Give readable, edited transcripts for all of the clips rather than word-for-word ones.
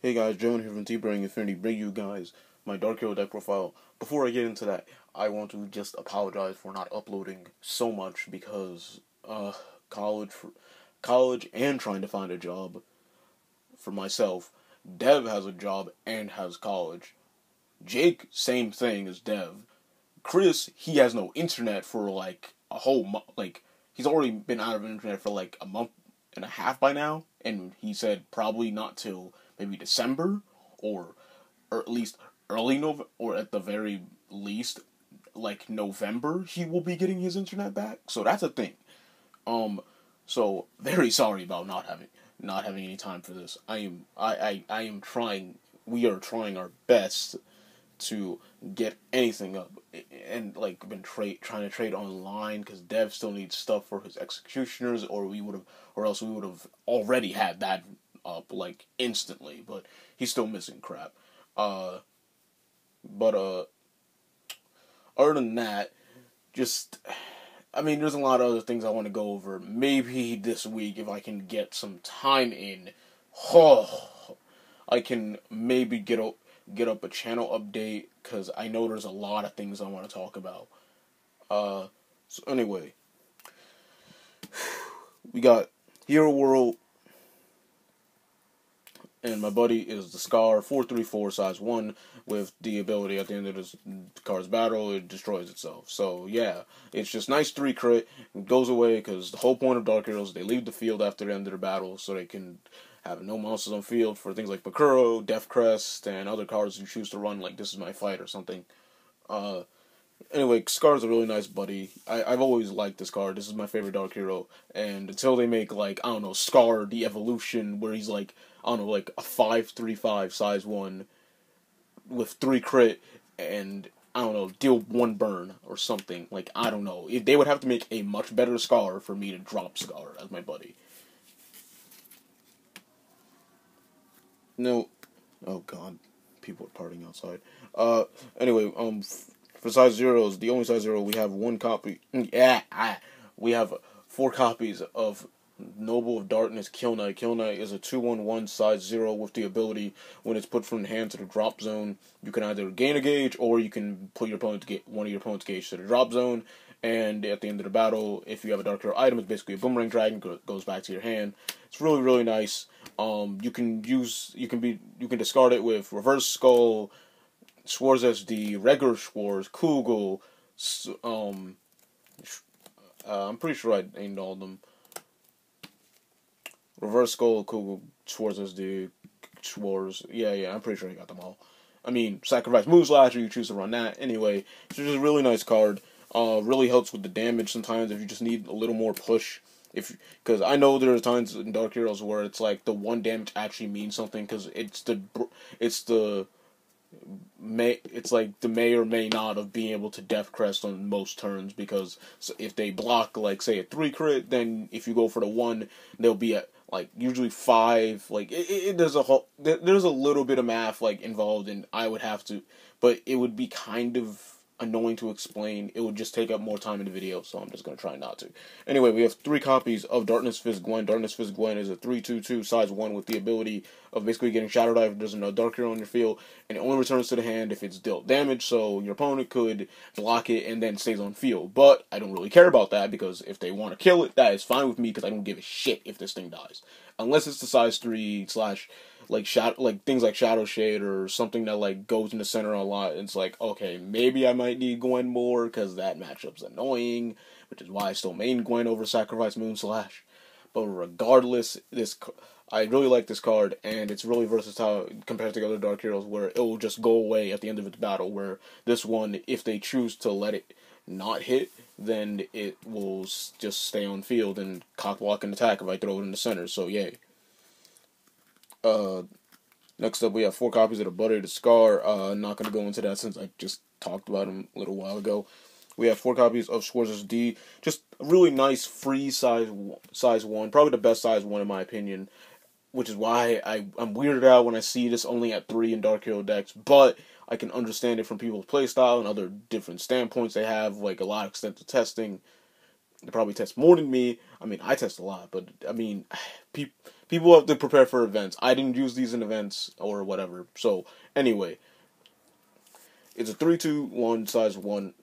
Hey guys, Joan here from TBIInfinitey, bring you guys my Dark Hero deck profile. Before I get into that, I want to just apologize for not uploading so much because college and trying to find a job for myself. Dev has a job and has college. Jake, same thing as Dev. Chris, he has no internet for like a whole month. Like, he's already been out of internet for like a month and a half by now, and he said probably not till maybe December or at least early November, or at the very least like November he will be getting his internet back. So that's a thing. So very sorry about not having any time for this. I am trying. We are trying our best to get anything up, and like been trying to trade online because Dev still needs stuff for his executioners, or else we would have already had that up like instantly. But he's still missing crap. But other than that, just there's a lot of other things I want to go over. Maybe this week if I can get some time in, I can maybe get up a channel update, because I know there's a lot of things I want to talk about. So anyway, we got Hero World, and my buddy is the Scar 434 size 1 with the ability at the end of this card's battle, it destroys itself. So yeah, it's just nice 3 crit, it goes away because the whole point of Darkheroes, they leave the field after the end of their battle so they can have no monsters on field for things like Ikaruga, Death Crest, and other cards you choose to run, like This Is My Fight or something. Anyway, Scar's a really nice buddy. I've always liked this card. This is my favorite Dark Hero. And until they make, like, I don't know, Scar the Evolution, where he's like, I don't know, like a 5/3/5 size 1 with 3 crit and, I don't know, deal 1 burn or something. Like, I don't know. They would have to make a much better Scar for me to drop Scar as my buddy. No. Oh, God. People are partying outside. Anyway, for size zeros, the only size 0, we have 1 copy. We have 4 copies of Noble of Darkness Kill Knight. Kill Knight is a 2/1/1 size 0 with the ability, when it's put from the hand to the drop zone, you can either gain a gauge or you can put your opponent's one of your opponent's gauge to the drop zone. And at the end of the battle, if you have a Dark Hero item, it's basically a Boomerang Dragon, goes back to your hand. It's really, really nice. You can discard it with Reverse Skull, Schwarz SD, regular Schwarz, Kugel. I'm pretty sure I named all of them. Reverse Skull, Kugel, Schwarz SD, Schwarz. Yeah, I'm pretty sure I got them all. Sacrifice Moon Slasher, you choose to run that. Anyway, it's just a really nice card. Really helps with the damage sometimes if you just need a little more push. Because I know there are times in Dark Heroes where it's like the 1 damage actually means something, because it's the may or may not of being able to Death Crest on most turns, because if they block, like, say, a 3 crit, then if you go for the 1, they'll be at, like, usually 5. Like, there's a little bit of math, like, involved, and I would have to, but it would be kind of annoying to explain. It would just take up more time in the video, so I'm just going to try not to. Anyway, we have 3 copies of Darkness Fist Gwen. Darkness Fist Gwen is a 3/2/2 size 1 with the ability of basically getting Shadow Dive if there's no Dark Hero on your field, and it only returns to the hand if it's dealt damage, so your opponent could block it and then stays on field. But I don't really care about that, because if they want to kill it, that is fine with me, because I don't give a shit if this thing dies. Unless it's the size 3 / like things like Shadow Shade or something that like goes in the center a lot. It's like, okay, maybe I might need Gwen more because that matchup's annoying, which is why I still main Gwen over Sacrifice Moon Slash. But regardless, I really like this card, and it's really versatile compared to other Dark Heroes where it will just go away at the end of its battle. Where this one, if they choose to let it not hit, then it will just stay on field and cock block and attack if I throw it in the center. So yay. Next up, we have 4 copies of the Buddy the Scar. I'm not going to go into that since I just talked about him a little while ago. We have 4 copies of Schwarz SD. Just a really nice free size 1. Probably the best size 1 in my opinion. Which is why I'm weirded out when I see this only at 3 in Dark Hero decks. But I can understand it from people's playstyle and other different standpoints they have. Like a lot of extensive testing. They probably test more than me. I test a lot, but people have to prepare for events. I didn't use these in events or whatever. So anyway, it's a 3-2-1 size 1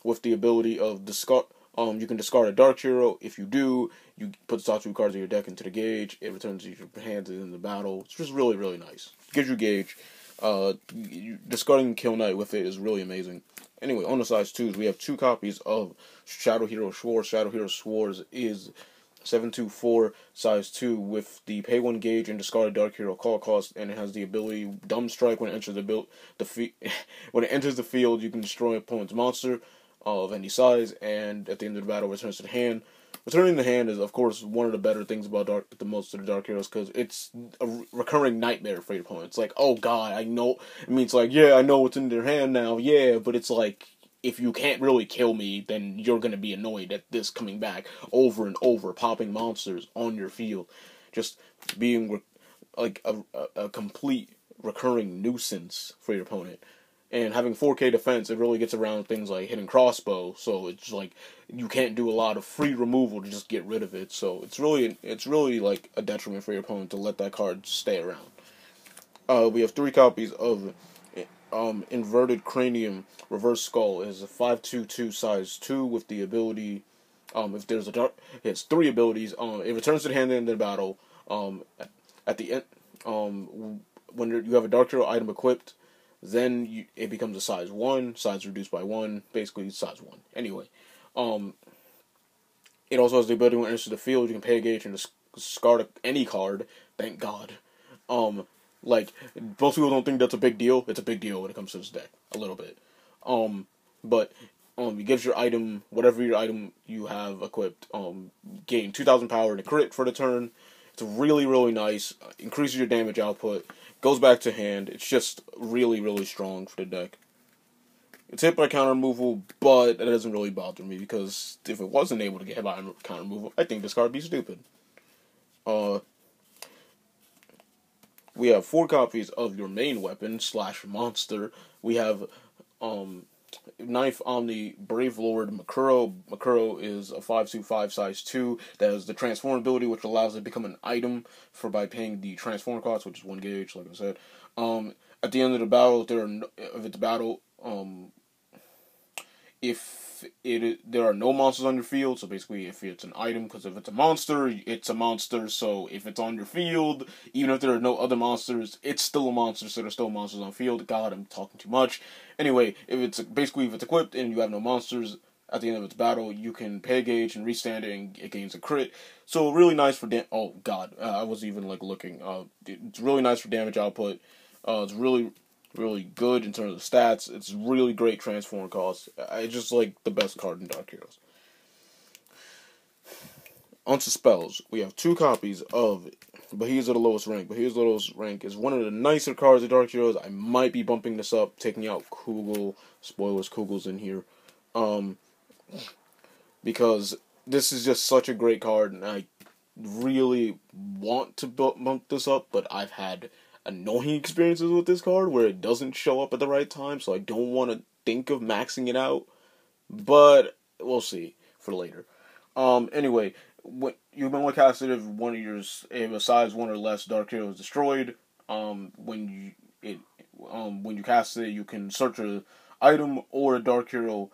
with the ability of discard. You can discard a Dark Hero. If you do, you put the top 2 cards of your deck into the gauge. It returns to your hand in the battle. It's just really, really nice. Gives you gauge. Discarding Kill Knight with it is really amazing. Anyway, on the size 2s, we have 2 copies of Shadow Hero Schwartz. Shadow Hero Schwartz is 724 size 2 with the pay 1 gauge and discard a Dark Hero call cost, and it has the ability Dumb Strike when it enters when it enters the field. You can destroy an opponent's monster of any size, and at the end of the battle returns to the hand. Returning the hand is, of course, one of the better things about most of the Dark Heroes, because it's a recurring nightmare for your opponent. It's like, oh god, I know. I mean, it's like, yeah, I know what's in their hand now, yeah, but it's like, if you can't really kill me, then you're going to be annoyed at this coming back over and over, popping monsters on your field. Just being like a complete recurring nuisance for your opponent. And having 4K defense, it really gets around things like hidden crossbow, so it's like you can't do a lot of free removal to just get rid of it. So it's really like a detriment for your opponent to let that card stay around. We have 3 copies of Inverted Cranium Reverse Skull. It is a 5/2/2 size 2 with the ability. If there's a dark, it's 3 abilities. It returns to the hand at the end of the battle. At the end, when you have a Dark Hero item equipped, then it becomes a size 1, size reduced by 1, basically size 1. Anyway, it also has the ability when it enters the field, you can pay a gauge and discard any card. Thank God. Like, most people don't think that's a big deal. It's a big deal when it comes to this deck, a little bit. But it gives your item, whatever your item you have equipped, gain 2,000 power and a crit for the turn. It's really, really nice. Increases your damage output. Goes back to hand. It's just really, really strong for the deck. It's hit by counter removal, but that doesn't really bother me, because if it wasn't able to get hit by counter removal, I think this card would be stupid. We have 4 copies of your main weapon / monster. We have Knife Omni Brave Lord Makuro. Makuro is a 5/5 size 2 that has the transform ability, which allows it to become an item by paying the transform cost, which is 1 gauge, like I said. At the end of the battle, if there are no monsters on your field, so basically if it's an item, because if it's a monster, it's a monster, so if it's on your field, even if there are no other monsters, it's still a monster, so there's still monsters on field. God, I'm talking too much. Anyway, if it's equipped and you have no monsters, at the end of its battle, you can pay a gauge and restand it, and it gains a crit. So really nice for oh god, I was even like looking. It's really nice for damage output. It's really good in terms of stats. It's really great transform cost. I just like the best card in Dark Heroes. Onto spells. We have 2 copies of Bahiyas of the Lowest Rank. Bahiyas of the Lowest Rank is one of the nicer cards of Dark Heroes. I might be bumping this up, taking out Kugel. Spoilers, Kugel's in here. Because this is just such a great card, and I really want to bump this up, but I've had annoying experiences with this card where it doesn't show up at the right time, so I don't want to think of maxing it out, but we'll see for later. Anyway, when you've been casted if if a size 1 or less Dark Hero is destroyed, when you cast it, you can search an item or a Dark Hero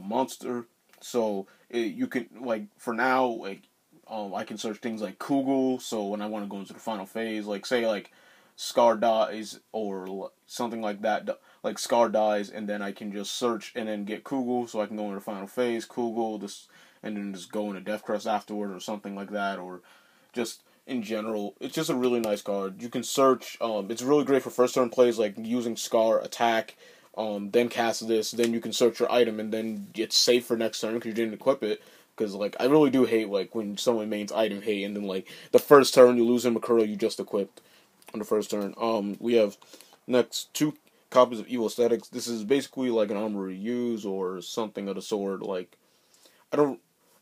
monster. So you can, like, for now, like, I can search things like Kugel. So when I want to go into the final phase, like, say, like, Scar dies or something like that, like Scar dies, and then I can just search and then get Kugel, so I can go into the final phase, Kugel, and then just go into Death Crest afterward or something like that, or just in general. It's just a really nice card. You can search. It's really great for first turn plays, like using Scar attack. Then cast this, then you can search your item, and then it's safe for next turn because you didn't equip it. Because, like, I really do hate, like, when someone mains item hate, and then, like, the first turn you lose in Makuro you just equipped on the first turn. We have next 2 copies of Evil Aesthetics. This is basically like an armor reuse or something of the sort. Like, I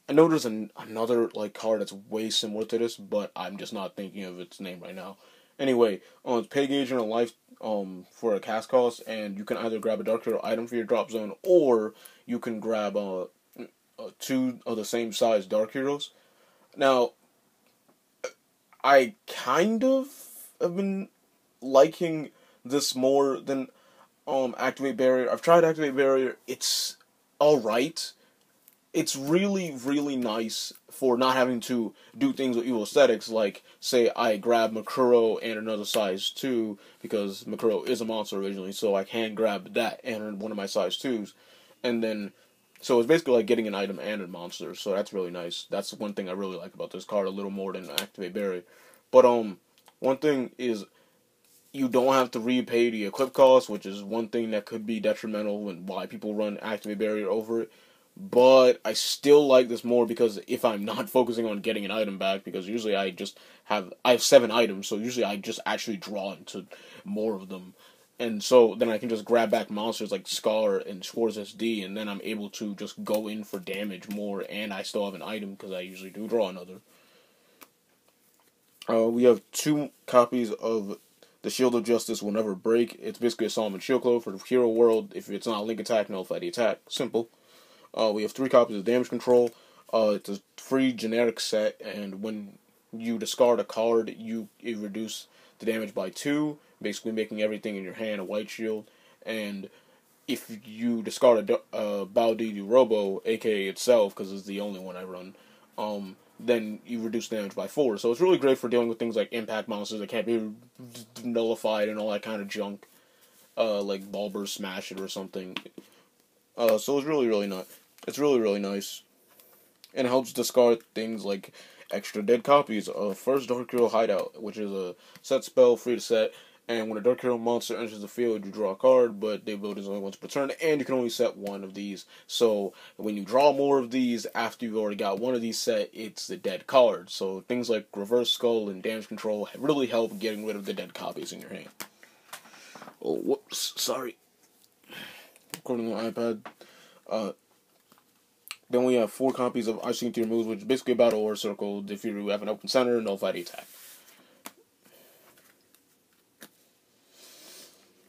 know there's another, like, card that's way similar to this, but I'm just not thinking of its name right now. Anyway, it's pay gauge and a life for a cast cost, and you can either grab a Dark Hero item for your drop zone, or you can grab 2 of the same size Dark Heroes. Now, I kind of have been liking this more than Activate Barrier. I've tried Activate Barrier. It's alright. It's really, really nice for not having to do things with evil aesthetics, like, say, I grab Makuro and another size 2, because Makuro is a monster originally, so I can grab that and one of my size 2s, and then, so it's basically like getting an item and a monster, so that's really nice. That's one thing I really like about this card, a little more than Activate Barrier. But, one thing is, you don't have to repay the equip cost, which is one thing that could be detrimental and why people run Activate Barrier over it. But I still like this more because if I'm not focusing on getting an item back, because usually I have 7 items, so usually I just actually draw into more of them. And so then I can just grab back monsters like Scar and Schwartz SD, and then I'm able to just go in for damage more, and I still have an item because I usually do draw another. We have 2 copies of the Shield of Justice Will Never Break. It's basically a Solomon Shield Clove for the Hero World. If it's not a link attack, nullify the attack. Simple. We have 3 copies of Damage Control. It's a free generic set, and when you discard a card, it reduces the damage by 2, basically making everything in your hand a white shield. And if you discard a Baudi Robo, aka itself, because it's the only one I run, then you reduce damage by 4. So it's really great for dealing with things like impact monsters that can't be nullified and all that kind of junk, like Bulbur Smash It or something. So it's really, really nice. It's really, really nice. And it helps discard things like extra dead copies of First Dark Hero Hideout, which is a set spell, free to set. And when a Dark Hero monster enters the field, you draw a card, but the ability is only once per turn, and you can only set 1 of these. So when you draw more of these after you've already got 1 of these set, it's the dead card. So things like Reverse Skull and Damage Control really help getting rid of the dead copies in your hand. Oh, whoops, sorry. Recording on iPad. Then we have 4 copies of I've Seen Through Your Moves, which is basically a battle or circle. If you have an open center, nullify the attack.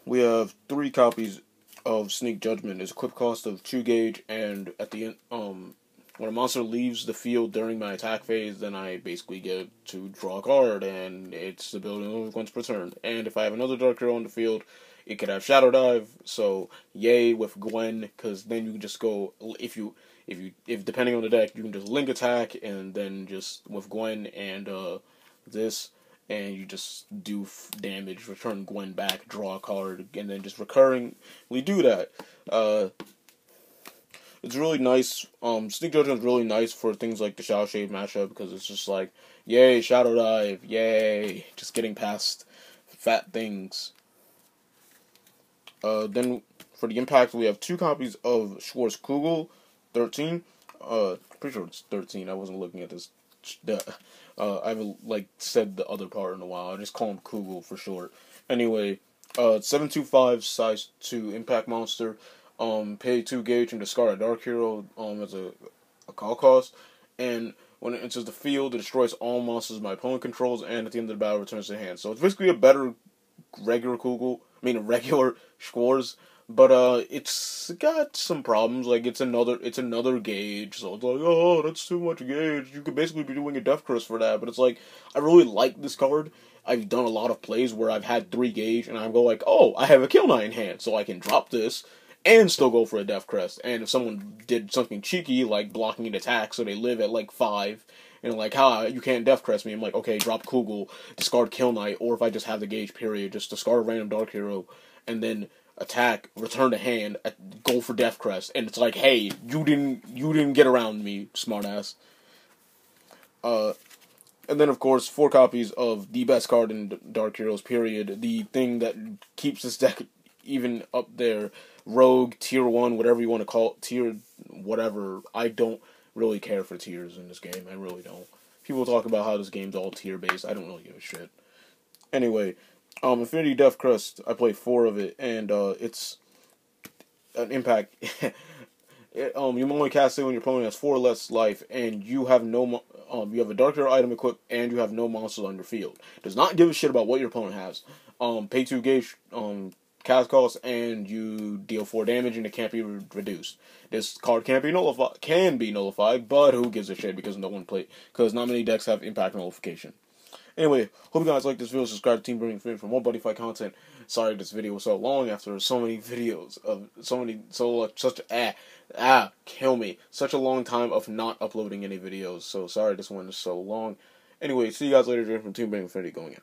We have 3 copies of Sneak Judgment. It's equip cost of 2 gauge, and at the end, when a monster leaves the field during my attack phase, then I basically get to draw a card, and its ability only once per turn. And if I have another Dark Hero on the field, it could have Shadow Dive, so yay with Gwen, because then you can just go, if depending on the deck, you can just link attack, and then just with Gwen and this, and you just do damage, return Gwen back, draw a card, and then just recurringly do that. It's really nice. Sneak Judgment is really nice for things like the Shadow Shade matchup, because it's just like, yay, Shadow Dive, yay, just getting past fat things. Then for the impact, we have 2 copies of Schwartz Kugel, 13. Pretty sure it's 13. I wasn't looking at this. I haven't said the other part in a while. I just call him Kugel for short. Anyway, 725 size 2 impact monster. Pay 2 gauge and discard a Dark Hero as a call cost. And when it enters the field, it destroys all monsters my opponent controls, and at the end of the battle, returns to hand. So it's basically a better regular Kugel. I mean, a regular Schwartz. But it's got some problems. Like it's another gauge, so it's like, oh, that's too much gauge. You could basically be doing a Death Curse for that. But it's like, I really like this card. I've done a lot of plays where I've had 3 gauge, and I go like, oh, I have a Kill Knight in hand, so I can drop this and still go for a Death Crest. And if someone did something cheeky like blocking an attack, so they live at like 5, and like, you can't Death Crest me. I'm like, okay, drop Kugel, discard Kill Knight, or if I just have the gauge period, just discard a random Dark Hero, and then attack, return to hand, go for Death Crest, and it's like, hey, you didn't get around me, smartass. And then of course 4 copies of the best card in Dark Heroes, period. The thing that keeps this deck even up there, Rogue, Tier 1, whatever you want to call it, Tier whatever. I don't really care for tiers in this game. I really don't. People talk about how this game's all tier based. I don't really give a shit. Anyway. Infinity Death Crest, I play 4 of it, and it's an impact. You only cast it when your opponent has 4 less life, and you have you have a Dark Hero item equipped, and you have no monsters on your field. Does not give a shit about what your opponent has. Pay 2 gauge, cast cost, and you deal 4 damage, and it can't be reduced. This card can be nullified, but who gives a shit, because not many decks have impact nullification. Anyway, hope you guys like this video. Subscribe to TeamBurningInfinitey for more Buddyfight content. Sorry this video was so long after so many videos of kill me. Such a long time of not uploading any videos. So sorry this one is so long. Anyway, see you guys later from TeamBurningInfinitey going in.